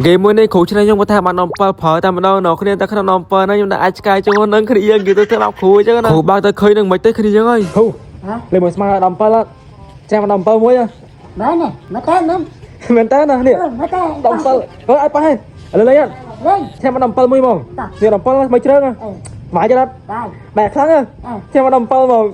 game មួយនេះគ្រូឆ្នៃខ្ញុំគាត់ថាបាន7ប្រើតែម្ដងនៅគ្នាតែក្នុង7ហ្នឹងខ្ញុំដាក់អាចឆ្កែចូលនឹងគ្នាយើងគេទៅធ្វើដល់គ្រូអញ្ចឹងណាគ្រូបើកទៅឃើញនឹងមិនទេគ្នាយើងហើយគ្រូលេងមួយស្មើដល់7ចាំដល់7មួយមែនមែនតើមែនតើណានេះដល់7អើឲ្យប៉ះឥឡូវលេងអត់លេងចាំដល់7មួយហ្មងនេះដល់7មិនជ្រើងបាយចិត្តអត់បែកខ្លាំងចាំដល់7ហ្មង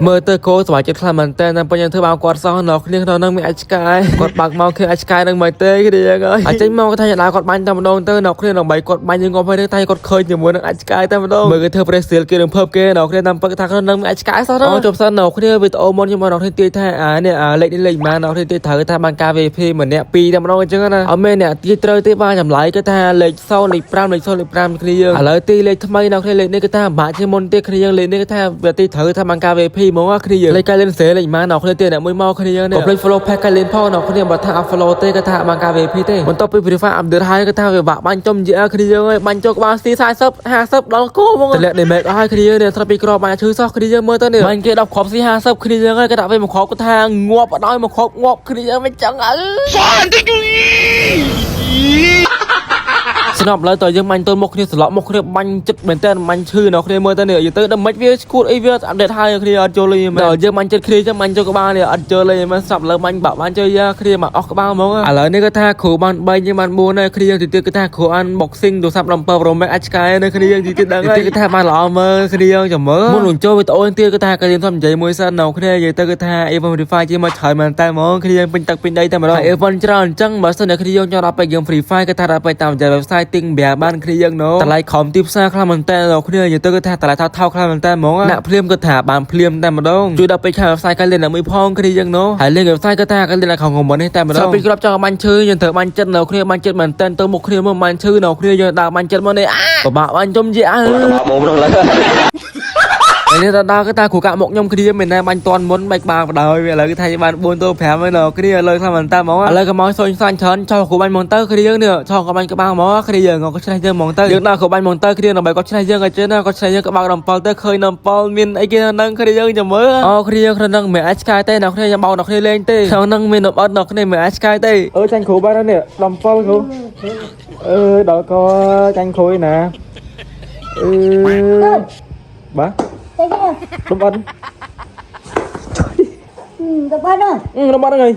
មើលទៅគោសប្បាយចិត្តខ្លាំងមែនតើតែពេលយើងធ្វើបានគាត់សោះនៅគ្នាក្នុងនឹងមានអាចឆ្កែគាត់បើកមកឃើញអាចឆ្កែនឹងមិនទេគ្នាយើងអើយអញ្ចឹងមកថាយ៉ាងណាគាត់បាញ់តែម្ដងទៅនៅគ្នាដើម្បីគាត់បាញ់យើងងប់ហើយតែគាត់ឃើញជាមួយនឹងអាចឆ្កែតែម្ដងមើលគេធ្វើប្រេសស៊ីលគេនឹងភើបគេនៅគ្នាតាមពឹកថាក្នុងនឹងមានអាចឆ្កែសោះអូជប់សិននៅគ្នាវីដេអូមុនខ្ញុំមកនៅគ្នាទាយថានេះលេខនេះលេខម៉ាននៅគ្នាទាយត្រូវថាបានការ VP ម្នាក់2តែម្ដងអញ្ចឹងណាអត់មែនអ្នកទាយត្រូវទេបានចម្លើយគេថាលេខ0លេខ5លេខ0លេខ5គ្នាយើងឥឡូវទីលេខថ្មីនៅគ្នាលេខនេះគេថាបាក់ជាមុនទេគ្នាយើងលេខនេះគេថាវាទីត្រូវថាបានការ VP មកគ្នាយើងលេខកែលេនសេលេខម៉ាននៅគ្នាទៀតអ្នកមួយមកគ្នាយើងនេះ complete follow pack កែលេនផងនៅគ្នាបើថា follow ទេគេថាបានការ VP ទេបន្ទាប់ពី Free Fire update ហើយគេថាវាបាក់បាញ់ចំនិយាយគ្នាយើងហើយបាញ់ចូលក្បាលស៊ី40 50ដល់គោហ្មងតម្លាក់ដេមេកអស់ហើយគ្នាយើងនេះស្រាប់ពីក្របបាញ់ឈឺសោះគ្នាយើងមើលទៅនេះបាញ់គេ10គ្រាប់ស៊ី50គ្នាយើងហើយគេដាក់វិញមួយគ្រាប់គេថាងាប់អត់ឲ្យមួយគ្រាប់ងាប់គ្នាយើងមិនចឹងអើស្នប់ឡើយតើយើងបាញ់ទល់មុខគ្នាស្លក់មុខគ្នាបាញ់ចិត្តមែនតើបាញ់ឈឺនៅគ្នាមើលទៅនេះយទៅដល់មិនវាឈួតអីវាអាប់ដេតហើយគ្នាអត់ចូលលេងមែនដល់យើងបាញ់ចិត្តគ្នាចឹងបាញ់ចូលក្បាលនេះអត់ចូលលេងមែនស្រាប់លើបាញ់បាក់បាញ់ចូលយ៉ាគ្នាមកអស់ក្បាលហ្មងឥឡូវនេះគាត់ថាគ្រូបាន3យើងបាន4ហើយគ្នាយើងទីទៀតគាត់ថាគ្រូអាន boxing ទូរស័ព្ទ7 Pro Max អាចឆ្កែនៅគ្នាយើងទីទៀតដឹងហើយគាត់ថាបានល្អមើលគ្នាយើងចាំមើលមុននឹងចូលវីដេអូទៀតគាត់ថាគេយើងធំនិយាយមួយសិននៅគ្នានិយាយទៅគាត់ថា Event Free Fire ជាមកឆ្លើយមែនតើហ្មងគ្នាយើងពេញទឹកពេញដីតែម្ដង Event ច្រើនអញ្ចឹងបើសិនតែគ្នាយើងចង់ដល់ពេល Game Free Fire គាត់ថាដល់ពេលតាម website ទិញវាបានគ្នាយើងណូតម្លៃខំទីផ្សារខ្លាំងមែនតើដល់គ្នានិយាយទៅគាត់ថាតម្លៃថោកខ្លាំងមែនតើហ្មងអ្នកភ្លាមគាត់ថាបានភ្លាមតែម្ដងជួយដល់ពេលខាង website គាត់លេងតែមួយផងគ្នាយើងណូហើយលេង website គាត់ថាគាត់លេងតែខំងំនេះតែម្ដងពីក្របចង់បាញ់ឈឺយើងត្រូវបាញ់ចិត្តនៅគ្នាបាញ់ចិត្តមែនតើទៅមុខគ្នាមកបាញ់ឈឺនៅគ្នាយើងដើរបាញ់ចិត្តមកនេះពិបាកបាញ់ចំជាមកនោះឡើយនេះដល់គេថាគ្រូកាក់មកខ្ញុំគ្នាមិនណែបាញ់តន់មុនបែកក្បាលបដ ாய் វាឥឡូវគេថាបាន4ទៅ5ហើយនៅគ្នាឥឡូវខ្លាំងមែនតើហ្មងឥឡូវក៏មកសុញសាញ់ច្រើនចោលគ្រូបាញ់មកទៅគ្នាយើងនេះចោលក៏បាញ់ក្បាលមកគ្នាយើងក៏ឆ្នះយើងមកទៅយើងដល់គ្រូបាញ់មកទៅគ្នាដើម្បីគាត់ឆ្នះយើងក៏ចេះណាគាត់ឆ្នះយើងក៏បើក7ទៅឃើញ7មានអីគេនៅគ្នាយើងចាំមើលអូគ្នាយើងក្នុងនឹងមិនអាចឆ្កែទេនៅគ្នាយើងបោកនៅគ្នាលេងទេក្នុងនឹងមានអត់នៅគ្នាមិនអាចឆ្កែទេចាញ់គ្រូបាននេះ17គ្រូដល់ក៏ចាញ់គ្រូណាបាទĐúng anh. Đúng anh ơi. Đúng anh ơi.